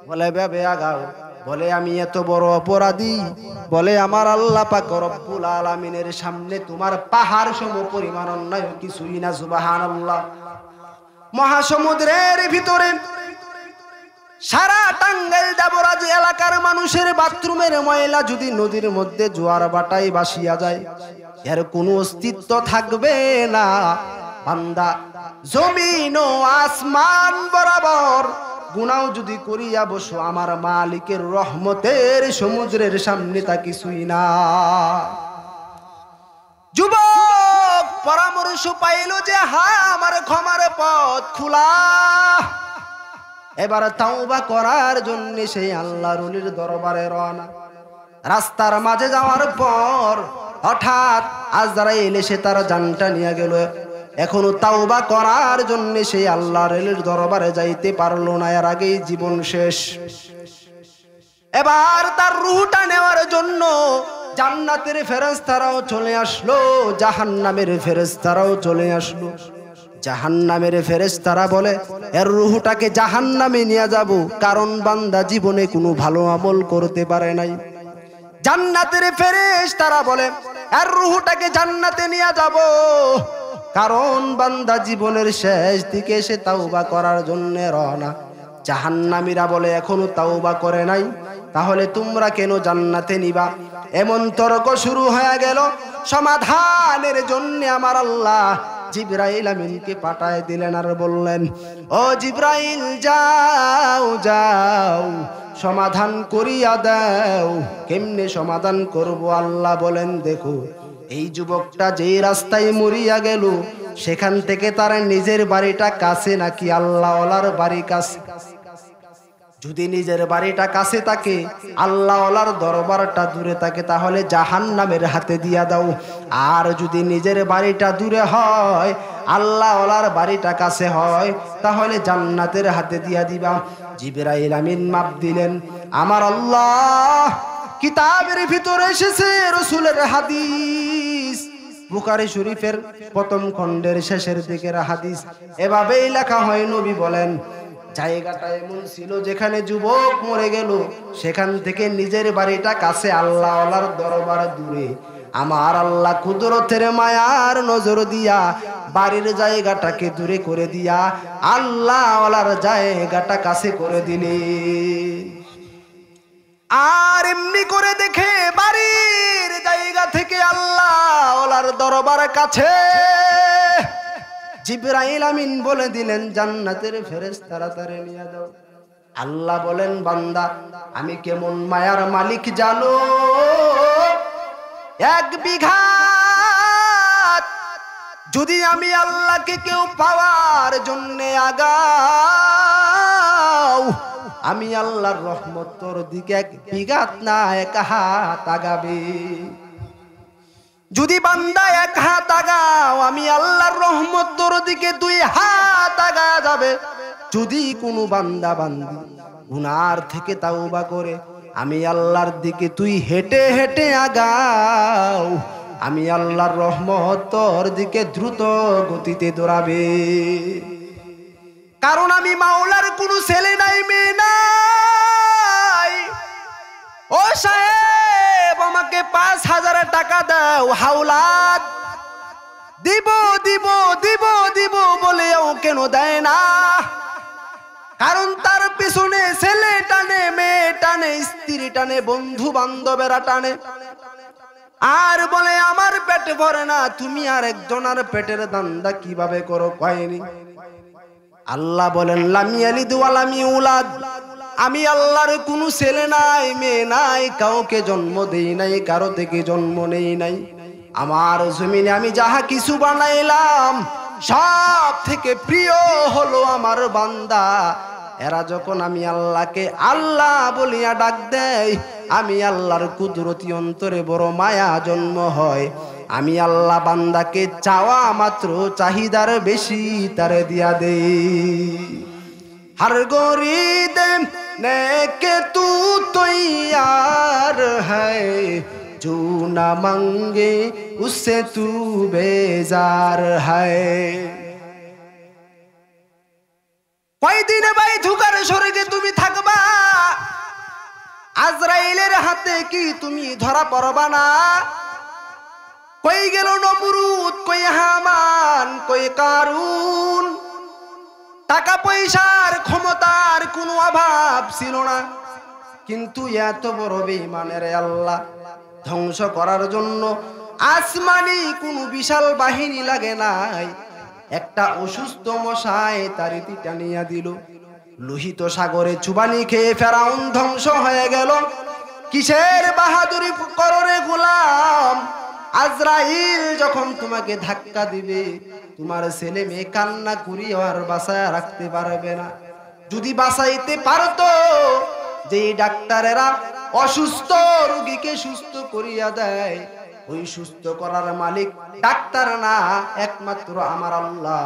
বলে, ভেবে আগাও। বলে, আমি এত বড় অপরাধী, বলে আমার আল্লাহ পাক রব্বুল আলামিনের সামনে তোমার পাহাড় সম পরিমাণ অন্যায় কিছুই না। সুবহানাল্লাহ। মহাসমুদ্রের ভিতরে সারা টাঙ্গাইল ডাবরাজ এলাকার মানুষের বাথরুমের ময়লা যদি নদীর মধ্যে জোয়ার বাটাই ভাসিয়া যায়, এর কোনো অস্তিত্ব থাকবে না। বান্দা জমিন ও আসমান বরাবর গুনাও যদি করিয়া বসো, আমার মালিকের রহমতের সমুদ্রের সামনে তা কিছুই না। যুবক পরামর্শ পাইল যে হ্যাঁ, আমার ক্ষমার পথ খোলা। এবার তাওবা করার জন্য সেই আল্লাহর ওলির দরবারে রওনা। রাস্তার মাঝে যাওয়ার পর হঠাৎ আজরাইল এসে তার জানটা নিয়ে গেল। এখনো তাওবা করার জন্য সেই আল্লাহর ওলির দরবারে যাইতে পারলো না, এর আগেই জীবন শেষ। এবার তার রূহটা নেওয়ার জন্য জান্নাতের ফেরেশতারাও চলে আসলো, জাহান্নামের ফেরেশতারাও চলে আসলো। জাহান্নামের ফেরেশতারা বলে এর রূহটাকে জাহান্নামে নিয়ে যাব, কারণ বান্দা জীবনে কোনো ভালো আমল করতে পারে নাই। জান্নাতের ফেরেশতারা বলে এর রূহটাকে জান্নাতে নিয়ে যাব, কারণ বান্দা জীবনের শেষ দিকে এসে তাওবা করার জন্য রওনা। জাহান্নামীরা বলে এখনো তাওবা করে নাই, তাহলে তোমরা কেন জান্নাতে নিবা? এমন তর্ক শুরু হয়ে গেল। সমাধানের জন্য আমার আল্লাহ জিবরাইল আমিনকে পাঠায় দিলেন আর বললেন, ও জিবরাইল যাও যাও সমাধান করিয়া দাও। কেমনে সমাধান করব? আল্লাহ বলেন, দেখো এই যুবকটা যেই রাস্তায় মরিয়া গেল সেখান থেকে তার নিজের বাড়িটা কাছে নাকি আল্লাহওয়ালার বাড়ি কাছে? যদি নিজের বাড়িটা কাছে থাকে, আল্লাহওয়ালার দরবারটা দূরে থাকে, তাহলে জাহান্নামের হাতে দিয়া দাও। আর যদি নিজের বাড়িটা দূরে হয়, আল্লাহওয়ালার বাড়িটা কাছে হয়, তাহলে জান্নাতের হাতে দিয়া দিবা। জিবরাইল আমিন মাপ দিলেন। আমার আল্লাহ কিতাবের ভিতরে এসেছে রাসূলের হাদিস, বুখারী শরীফের প্রথম খণ্ডের শেষের দিকের হাদিস। এভাবেই লেখা হয়, নবী বলেন জায়গাটা এমন ছিল যেখানে যুবক মরে গেল সেখান থেকে নিজের বাড়িটা কাছে, আল্লাহওয়ালার দরবার দূরে। আমার আল্লাহ কুদরতের মায়ার নজর দিয়া বাড়ির জায়গাটাকে দূরে করে দিয়া আল্লাহওয়ালার জায়গাটা কাছে করে দিলে। আর এমনি করে দেখে বাড়ির জায়গা থেকে আল্লাহওয়ালার দরবার কাছে। জিবরাইল আমিন বলে দিলেন, জান্নাতের ফেরেশতারা তারে নিয়ে দাও। আল্লাহ বলেন, বান্দা আমি কেমন মায়ার মালিক জানো? 1 বিঘা যদি আমি আল্লাহকে কেউ পাওয়ার জন্য আগাও, আমি আল্লাহর রহমত তোর দিকে 1 বিঘা না 1 হাত আগাবে। যদি বান্দা 1 হাত আগাও, আমি আল্লাহর রহমত তোর দিকে 2 হাত আগা যাবে। যদি কোনো বান্দা বান্দি গুনার থেকে তাওবা করে আমি আল্লাহর দিকে তুই হেঁটে হেঁটে আগাও, আমি আল্লাহর রহমত তোর দিকে দ্রুত গতিতে দৌড়াবে। কারণ আমি মাওলার কোনো ছেলে নাই, মেয়ে নাই। ও সাহেব আমাকে 5000 টাকা দাও, হাওলাত দিব দিব দিব দিব বলেও কেন দেয় না? কারণ তার পিছনে ছেলে টানে, মেয়ে টানে, স্ত্রী টানে, বন্ধু বান্ধবেরা টানে, আর বলে আমার পেট ভরে না, তুমি আর একজনের পেটের দান্দা কিভাবে করো কয়নি? আল্লাহ বলেন, লাম ইয়ালিদ ওয়া লাম ইউলাদ, আমি আল্লাহর কোনো ছেলে নাই, মেয়ে নাই, কাউকে জন্ম দেই নাই, কারো থেকে জন্ম নেই নাই। আমার জমিনে আমি যাহা কিছু বানাইলাম সব থেকে প্রিয় হলো আমার বান্দা। এরা যখন আমি আল্লাহকে আল্লাহ বলিয়া ডাক দেয়, আমি আল্লাহর কুদরতি অন্তরে বড় মায়া জন্ম হয়। আমি আল্লাহ বান্দাকে চাওয়া মাত্র চাহিদার বেশি তারে দিয়া দেই। हर गोरीद नेके तू तैयार है, जो न मांगे उससे तू बेजार है। কয়দিন ভাই ধুকার স্বর্গে তুমি থাকবা? আজরাইলের হাতে কি তুমি ধরা পড়বা না? কই গেল নমরুদ, কই হামান, কই কারুন? টাকা পয়সার ক্ষমতার কোনো অভাব ছিল না, কিন্তু এত বড় বেঈমানের আল্লাহ ধ্বংস করার জন্য আসমানি কোনো বিশাল বাহিনী লাগে নাই। একটা অসুস্থ মশায় তারিতি টানিয়া দিল, লোহিত সাগরে চুবানি খেয়ে ফেরাউন ধ্বংস হয়ে গেল। কিসের বাহাদুরি কররে গোলাম? আজরাইল যখন তোমাকে ধাক্কা দিবে, তোমার ছেলে মেয়ে কান্না করি আর বাঁচায় রাখতে পারবে না। যদি বাঁচাইতে পারতো, যে ডাক্তারেরা অসুস্থ রোগীকে সুস্থ করিয়া দেয়, ওই সুস্থ করার মালিক ডাক্তার না, একমাত্র আমার আল্লাহ।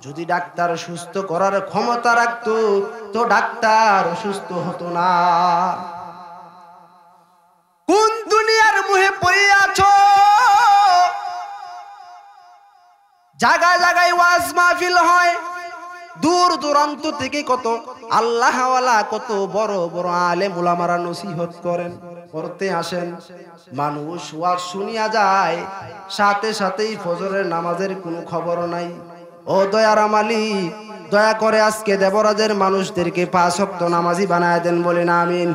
যদি ডাক্তার সুস্থ করার ক্ষমতা রাখতো, তো ডাক্তার অসুস্থ হতো না। কোন দুনিয়ার মুহে পড়ে আছো জায়গায় জায়গায় ওয়াজ মাহফিল হয়, দূর দূরান্ত থেকে কত আল্লাহওয়ালা কত বড় বড় আলেম উলামারা নসিহত করেন, করতে আসেন। মানুষ ওয়াজ শুনিয়া যায়, সাথে সাথেই ফজরের নামাজের কোনো খবর নাই। ও দয়ার মালিক, দয়া করে আজকে দেবরাজের মানুষদেরকে 5 ওয়াক্ত নামাজি বানায় দেন, বলেন আমিন।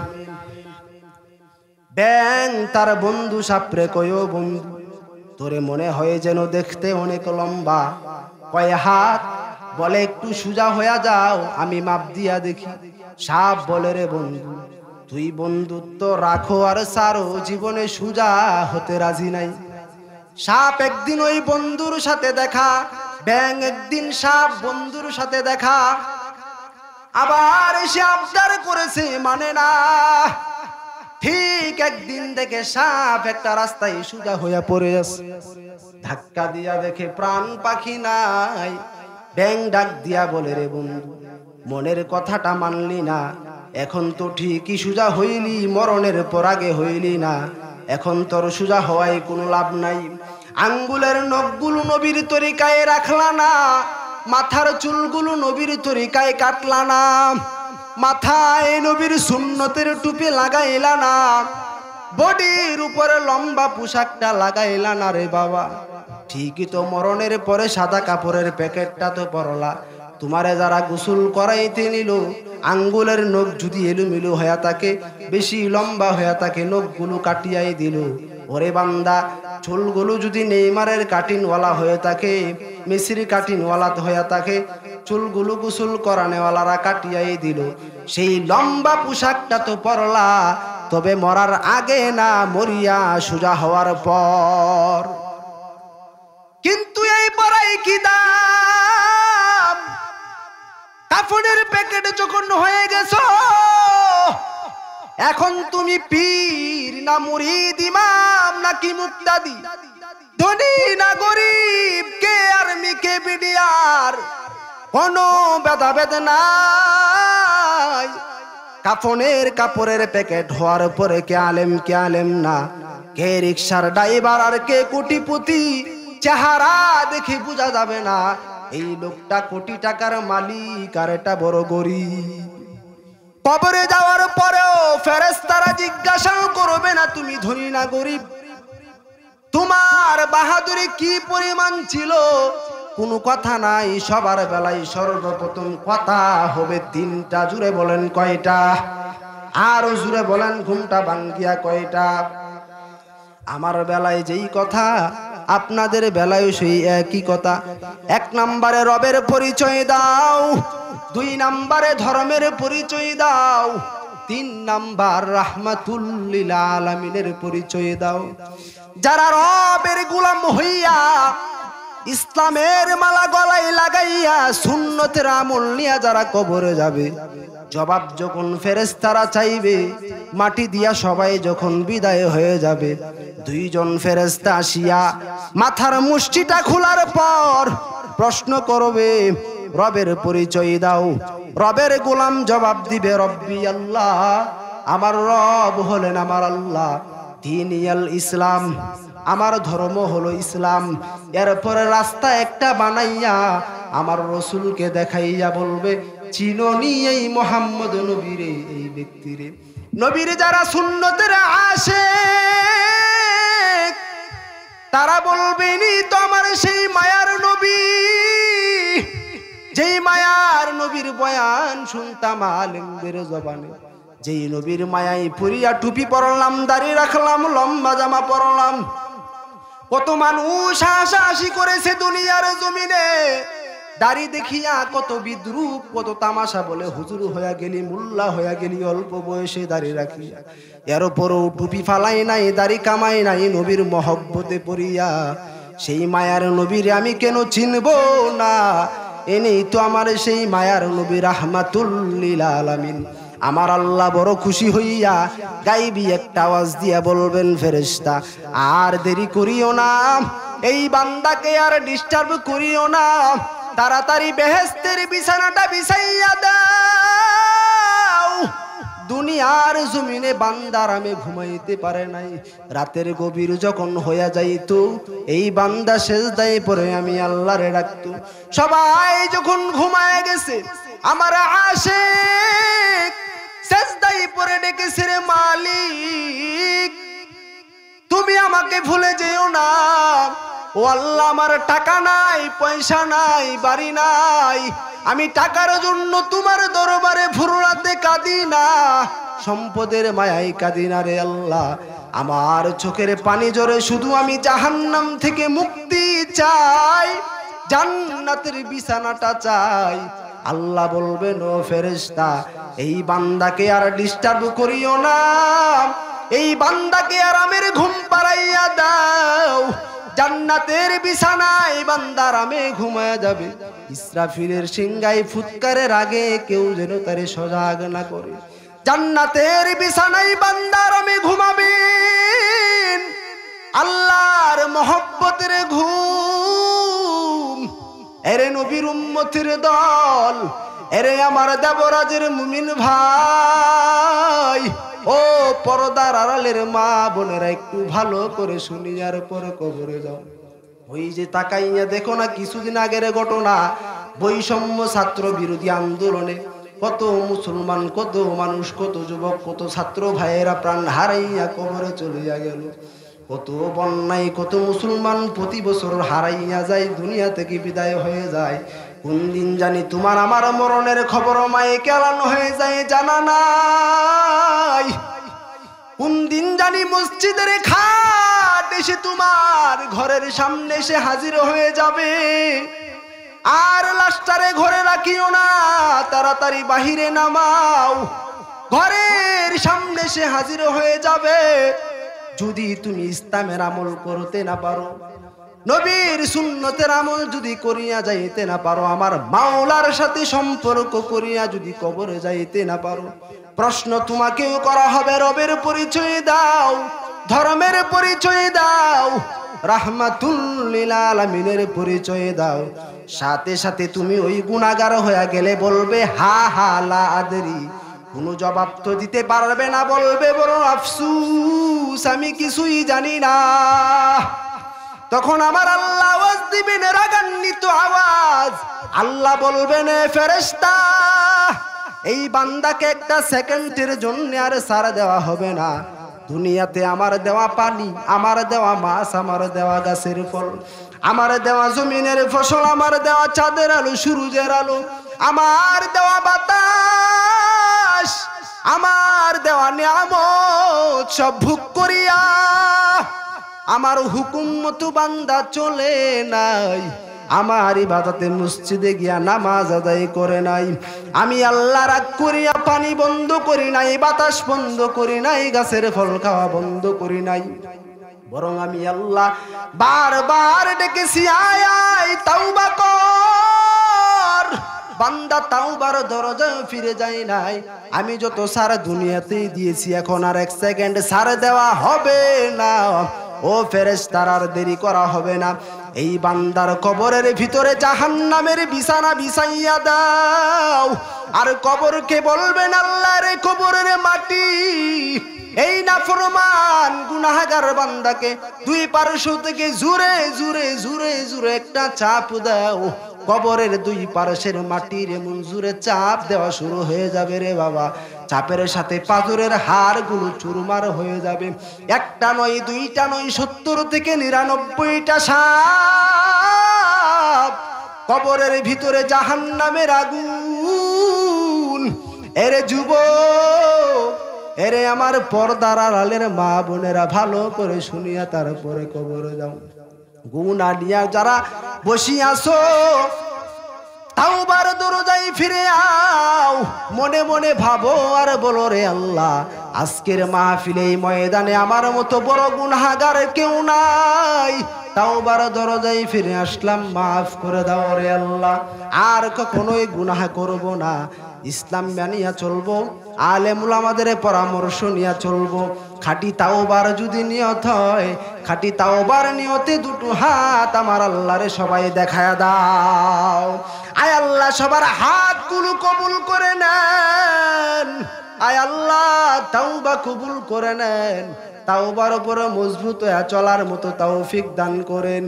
ব্যাং তার বন্ধু সাপরে কয়ও বন্ধু, তোরে মনে হয় যেন দেখতে অনেক লম্বা, কয় হাত, বলে একটু সোজা হইয়া যাও, আমি মাপ দিয়া দেখি। সাপ বলে রে বন্ধু, তুই বন্ধুত্ব রাখো আর সারো, জীবনে সোজা হতে রাজি নাই। সাপ একদিন ওই বন্ধুর সাথে দেখা, ব্যাং একদিন সাপ বন্ধুর সাথে দেখা, আবার এসে আবদার করেছে, মানে না। ঠিক একদিন দেখে সাপ একটা রাস্তায় সোজা হইয়া পড়ে আছে, ধাক্কা দিয়া দেখে প্রাণ পাখি নাই। ব্যাং ডাক দিয়া বলে রে বন্ধু, মনের কথাটা মানলি না, এখন তো ঠিকই সোজা হইলি, মরণের পর আগে হইলি না, এখন তোর সোজা হওয়ায় কোনো লাভ নাই। আঙ্গুলের নখগুলো নবীর তরিকায় রাখলা না, মাথার চুলগুলো নবীর তরিকায় কাটলা না, মাথায় নবীর সুন্নতের টুপি লাগাইলা না, বডির উপরে লম্বা পোশাকটা লাগাইলা না রে বাবা। ঠিকই তো মরণের পরে সাদা কাপড়ের প্যাকেটটা তো পরলা। তোমারে যারা গোসল করাইতে নিল, আঙ্গুলের নখ যদি এলোমেলো হয়ে থাকে, বেশি লম্বা হয়ে থাকে, নখগুলো কাটিয়াই দিল। ওরে বান্দা, চুলগুলো যদি নেইমারের কাটিনওয়ালা হয়ে থাকে, মেসির কাটিনওয়ালা হয়ে থাকে, চুলগুলো গোসল করানেওয়ালারা কাটিয়াই দিল। সেই লম্বা পোশাকটা তো পরলা, তবে মরার আগে না, মরিয়া সোজা হওয়ার পর। কিন্তু এই পরাই কি দাম, কাফনের প্যাকেট যখন হয়ে গেছো, এখন তুমি পীর না মুরিদ, ইমাম নাকি মুক্তাদি, ধনী না গরিব, কে আর্মি কে বিডিআর, কোনো ভেদাভেদ নাই। কাফনের কাপড়ের প্যাকেট হওয়ার পরে কে আলেম না, কে রিক্সার ড্রাইভার আর কে কোটিপতি, চেহারা দেখে বোঝা যাবে না এই লোকটা কোটি টাকার মালিক আর এটা বড় গরিব। কবরে যাওয়ার পরেও ফেরেশতারা জিজ্ঞাসা করবে না তুমি ধনী না গরিব, তোমার বাহাদুরি কি পরিমাণ ছিল, কোনো কথা নাই। সবার বেলায় সর্বপ্রথম কথা হবে 3টা, জুড়ে বলেন কয়টা? আরো জুড়ে বলেন, ঘুমটা ভাঙ্গিয়া কয়টা? আমার বেলায় যেই কথা, আপনাদের বেলায় সেই একই কথা। 1 নম্বরে রবের পরিচয় দাও, 2 নম্বরে ধর্মের পরিচয় দাও, 3 নাম্বার রাহমাতুল লিল আলামিনের পরিচয় দাও। যারা রবের গোলাম হইয়া ইসলামের মালা গলায় লাগাইয়া সুন্নতের আমল নিয়ে যারা কবরে যাবে, জবাব যখন ফেরেশতারা চাইবে, মাটি দিয়া সবাই যখন বিদায় হয়ে যাবে, 2 জন ফেরেশতা আসিয়া মাথার মুষ্টিটা খোলার পর প্রশ্ন করবে, রবের পরিচয় দাও। রবের গোলাম জবাব দিবে, রব্বি আল্লাহ, আমার রব হলেন আমার আল্লাহ, দীনিয়াল ইসলাম, আমার ধর্ম হলো ইসলাম। এরপরে রাস্তা একটা বানাইয়া আমার রসুলকে দেখাইয়া বলবে, চিননি এই মোহাম্মদ নবীরে, এই ব্যক্তিরে। নবীর যারা সুন্নতের আশিক, তারা বলবেনি তো আমার সেই মায়ার নবী, যেই মায়ার নবীর বয়ান শুনতাম আলেমদের জবানে, যেই নবীর মায়াই পুরিয়া টুপি পরলাম, দাড়ি রাখলাম, লম্বা জামা পরলাম। কত মানুষ হাসাহাসি করেছে দুনিয়ার জমিনে, দাড়ি দেখিয়া কত বিদ্রুপ, কত তামাশা বলে হুজুর হইয়া গেলি, মুল্লা হইয়া গেলি অল্প বয়সে দাড়ি রাখিয়া। এর উপরও টুপি ফালাই নাই, দাড়ি কামাই নাই, নবীর মহব্বতে পড়িয়া সেই মায়ার নবীরে আমি কেন চিনব না? এনেই তো আমার সেই মায়ার নবী রাহমাতুল লিল আলামিন। আমার আল্লাহ বড় খুশি হইয়া গাইবি একটা আওয়াজ দিয়া বলবেন, ফেরেশতা আর দেরি করিও না, এই বান্দাকে আর ডিস্টার্ব করিও না, তাড়াতাড়ি বেহেশতের বিছানাটা বিছাইয়া দাও। দুনিয়া দুনিয়ার জমিনে বান্দার আমি ঘুমাইতে পারে নাই। রাতের গভীর যখন হইয়া যাইত, এই বান্দা সেজদায় পড়ে আমি আল্লাহরে ডাকতো। সবাই যখন ঘুমায় গেছে, আমার আশিক সেজদায় পড়ে ডেকেছে, রে মালিক তুমি আমাকে ভুলে যেও না। ও আল্লাহ, আমার টাকা নাই, পয়সা নাই, বাড়ি নাই, আমি টাকার জন্য তোমার দরবারে ভুররাতে কাঁদি না, সম্পদের মায়ায় কাঁদি না রে আল্লাহ। আমার চোখের পানি জরে শুধু আমি জাহান্নাম থেকে মুক্তি চাই, জান্নাতের বিছানাটা চাই। আল্লাহ বলবেন, ও ফেরেশতা, এই বান্দাকে আর ডিস্টার্ব করিও না, এই বান্দাকে আরামের ঘুম পাড়াইয়া দাও। জান্নাতের বিছানায় বান্দা আরামে ঘুমায়া যাবে। ইসরাফিলের সিংহায় ফুৎকারের আগে কেউ যেন তারে সজাগ না করে। জান্নাতের বিছানায় বান্দা আরামে ঘুমাবেন, আল্লাহর মহব্বতের ঘুম। এরে নবীর উম্মতের দল, এরে আমার দেবরাজের মুমিন ভাই, ও পর্দার আড়ালের মা বোনেরা, একটু ভালো করে শুনিয়ার পরে কবরে যাও। ওই যে তাকাইয়া দেখো না, কিছুদিন আগের ঘটনা, বৈষম্য ছাত্র বিরোধী আন্দোলনে কত মুসলমান, কত মানুষ, কত যুবক, কত ছাত্র ভাইয়েরা প্রাণ হারাইয়া কবরে চলিয়া গেল। কত বন্যায় কত মুসলমান প্রতি বছর হারাইয়া যায়, দুনিয়া থেকে বিদায় হয়ে যায়। কোন দিন জানি তোমার আমার মরণের খবর মাইকে এলানো হয়ে যায়, জানা নাই। কোন দিন জানি মসজিদের খাট এসে তোমার ঘরের সামনে এসে হাজির হয়ে যাবে। আর লাশটারে ঘরে রাখিও না, তাড়াতাড়ি বাহিরে নামাও, ঘরের সামনে এসে হাজির হয়ে যাবে। যদি তুমি ইসলামের আমল করতে না পারো, নবীর সুন্নতের আমল যদি করিয়া যাইতে না পারো, আমার মাওলার সাথে সম্পর্ক করিয়া যদি কবরে যাইতে না পারো, প্রশ্ন তোমাকেও করা হবে। রবের পরিচয় দাও, ধর্মের পরিচয় দাও, রাহমাতুল লিল আলামিনের পরিচয় দাও। সাথে সাথে তুমি ওই গুনাহগার হয়ে গেলে বলবে হা হা লা আদরি, কোনো জবাব তো দিতে পারবে না, বলবে বড় আফসুস, আমি কিছুই জানি না। তখন আমার আল্লাহ আওয়াজ দিবেন, রাগান্বিত আওয়াজ। আল্লাহ বলবেন, ফেরেশতা, এই বান্দাকে একটা সেকেন্ডের জন্য আর ছাড় দেওয়া হবে না। দুনিয়াতে আমার দেওয়া পানি, আমার দেওয়া মাছ, আমার দেওয়া গাছের ফল, আমার দেওয়া জমিনের ফসল, আমার দেওয়া চাঁদের আলো, সূর্যের আলো, আমার দেওয়া বাতাস, আমার দেওয়া নিয়ামত সব ভোগ করিয়া আমার হুকুম মতো বান্দা চলে নাই, আমার ইবাদতে মসজিদে গিয়া নামাজ আদায় করে নাই, আমি আল্লাহ রাগ করিয়া পানি বন্ধ করি নাই, বাতাস বন্ধ করি নাই, গাছের ফল খাওয়া বন্ধ করি নাই, বরং আমি আল্লাহ বারবার ডেকেছি, আয় আয় তাওবা কর। বান্দা তাওবার দরজায় ফিরে যায় নাই। আমি যত সারা দুনিয়াতেই দিয়েছি, এখন আর এক সেকেন্ড সার দেওয়া হবে না। ও ফেরেশতারা, আর দেরি করা হবে না। এই বান্দার কবরের ভিতরে জাহান্নামের বিছানা বিছাইয়া দাও। আর কবরকে বলবেন, আল্লাহ রে কবরের মাটি, এই নাফরমান গুনাহগার বান্দাকে দুই পার্শ্ব থেকে জুরে জুরে জুরে জুরে একটা চাপ দাও। কবরের দুই পার্শ্বের মাটির এমন জুরে চাপ দেওয়া শুরু হয়ে যাবে রে বাবা, চাপের সাথে পাথরের হাড়গুলো চুরমার হয়ে যাবে। একটা নয়, দুইটা নয়, 70 থেকে 99টা সাপ কবরের ভিতরে জাহান্নামের আগুন। এরে যুবক, এরে আমার পর্দার আড়ালের মা বোনেরা, ভালো করে শুনিয়া তারপরে কবরে যাও। গুনাহ নিয়া যারা বসিয়াছো, তাওবার দরজায় ফিরে আও। মনে মনে ভাবো আর বলো, রে আল্লাহ, আজকের মাহফিলে এই ময়দানে আমার মতো বড় গুনাহগার কেউ নাই। তাওবার দরজায় ফিরে আসলাম, মাফ করে দাও রে আল্লাহ, আর কখনোই গুনাহ করব না। ইসলাম মানিয়া চলবো, আলেম উলামাদের পরামর্শ নিয়ে চলবো। খাঁটি তাওবার যদি নিয়ত হয়, খাঁটি তাওবার নিয়তে দুটো হাত আমার আল্লাহরে সবাই দেখায়া দাও। আয় আল্লাহ, সবার হাতগুলো কবুল করে নেন। আয় আল্লাহ তাওবা কবুল করে নেন, তাওবার উপরে মজবুত হয়ে চলার মতো তৌফিক দান করেন।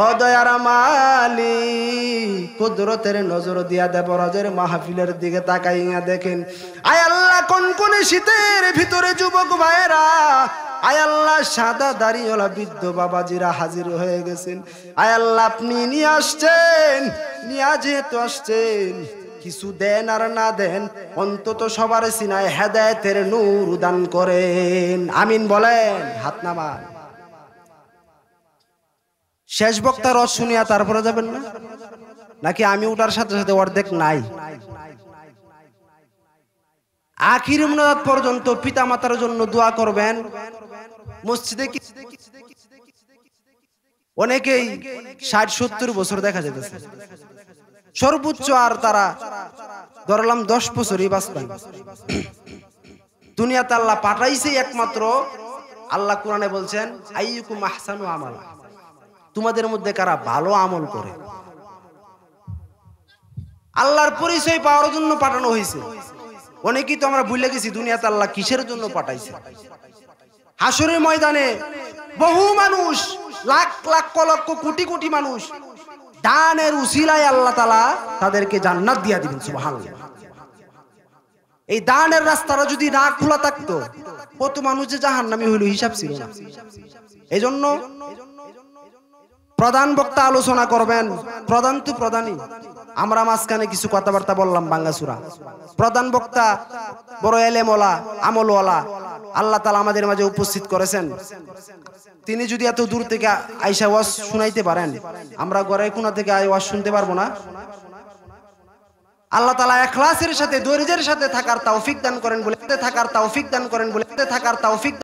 ও দয়ার মালিক, কুদরতের নজর দিয়া দেবরাজের মাহফিলের দিকে তাকাইয়া দেখেন। আয় আল্লাহ কোন কোন শীতের ভিতরে যুবক ভাইয়েরা, আয় আল্লাহ সাদা দাড়িওয়ালা বৃদ্ধ বাবাজিরা হাজির হয়ে গেছেন। আয় আল্লাহ আপনি নিয়ে আসছেন, নিয়ে যেহেতু আসছেন, কিছু দেন আর না দেন, অন্তত সবার সিনায় হেদায়েতের নূর দান করেন। আমিন বলেন, হাত নামান। শেষ বক্তা রস শুনিয়া তারপরে যাবেন না, নাকি আমি উঠার সাথে সাথে অর্ধেক নাই? আখির মুনাজাত পর্যন্ত পিতা মাতার জন্য দোয়া করবেন। মসজিদে অনেকেই ৬০-৭০ বছর দেখা যেতেছে, সর্বোচ্চ আর তারা ধরলাম 10 বছরই বাঁচবেন। দুনিয়াতে আল্লাহ পাঠাইছে একমাত্র, আল্লাহ কোরআনে বলছেন আইয়ুকুম আহসানু আমালা, তোমাদের মধ্যে কারা ভালো আমল করে। আল্লাহর পরিচয় পাওয়ার জন্য পাঠানো হয়েছে। অনেকেই তো আমরা ভুলে গেছি দুনিয়াতে আল্লাহ কিসের জন্য পাঠাইছে। হাসরের ময়দানে বহু মানুষ, লাখ লাখ লক্ষ কোটি কোটি মানুষ দানের উসিলায় আল্লাহ তাআলা তাদেরকে জান্নাত দিয়া দিবেন। সুবহানাল্লাহ। এই দানের রাস্তাটা যদি না খোলা থাকতো, কত মানুষ যে জাহান্নামী হইল হিসাব ছিল না। এই জন্য প্রধান বক্তা আলোচনা করবেন, প্রধান তো প্রধানই, আমরা মাঝখানে কিছু কথাবার্তা বললাম বাঙ্গাসুরা। প্রধান বক্তা বড় এলেমওয়ালা, আমলওয়ালা আল্লাহ তাআলা আমাদের মাঝে উপস্থিত করেছেন। তিনি যদি এত দূর থেকে আইসা ওয়াজ শুনাইতে পারেন, আমরা ঘরে কোনা থেকে ওয়াজ শুনতে পারবো না? আল্লাহ তাআলা ইখলাসের সাথে, ধৈর্যের সাথে থাকার তৌফিক দান করেন বলে, থাকার তৌফিক দান করেন বলে, থাকার তৌফিক